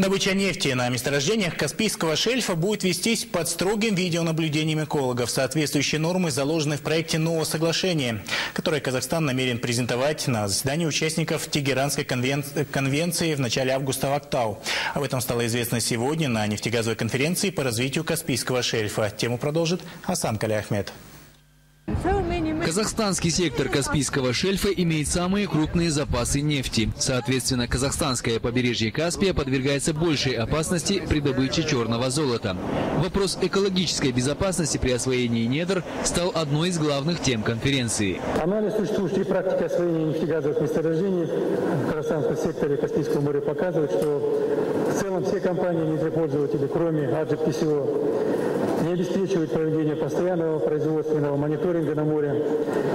Добыча нефти на месторождениях Каспийского шельфа будет вестись под строгим видеонаблюдением экологов. Соответствующие нормы заложены в проекте нового соглашения, которое Казахстан намерен презентовать на заседании участников Тегеранской конвенции в начале августа в Актау. Об этом стало известно сегодня на нефтегазовой конференции по развитию Каспийского шельфа. Тему продолжит Асан Каляхмет. Казахстанский сектор Каспийского шельфа имеет самые крупные запасы нефти. Соответственно, казахстанское побережье Каспия подвергается большей опасности при добыче черного золота. Вопрос экологической безопасности при освоении недр стал одной из главных тем конференции. Анализ существующей практики освоения нефтегазовых месторождений в казахстанском секторе Каспийского моря показывает, что в целом все компании-нефтепользователи, кроме АДЖ-ПСО, не обеспечивают проведение постоянного производственного мониторинга на море,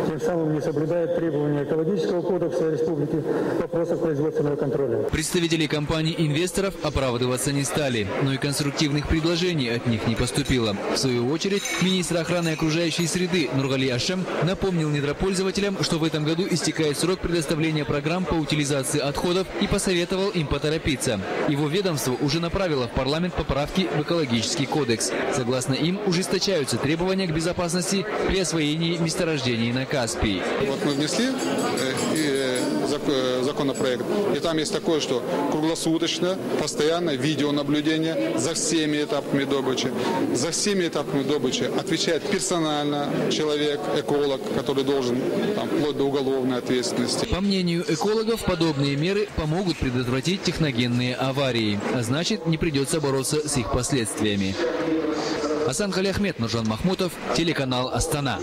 тем самым не соблюдают требования экологического кодекса республики в вопросах производственного контроля. Представители компаний-инвесторов оправдываться не стали, но и конструктивных предложений от них не поступило. В свою очередь, министр охраны окружающей среды Нургали Ашем напомнил недропользователям, что в этом году истекает срок предоставления программ по утилизации отходов и посоветовал им поторопиться. Его ведомство уже направило в парламент поправки в экологический кодекс. Согласно им, ужесточаются требования к безопасности при освоении месторождений на Каспии. Вот мы внесли законопроект, и там есть такое, что круглосуточно, постоянно видеонаблюдение за всеми этапами добычи. За всеми этапами добычи отвечает персонально человек, эколог, который должен вплоть до уголовной ответственности. По мнению экологов, подобные меры помогут предотвратить техногенные аварии, а значит, не придется бороться с их последствиями. Асан Каляхмет, Нуржан Махмутов, телеканал Астана.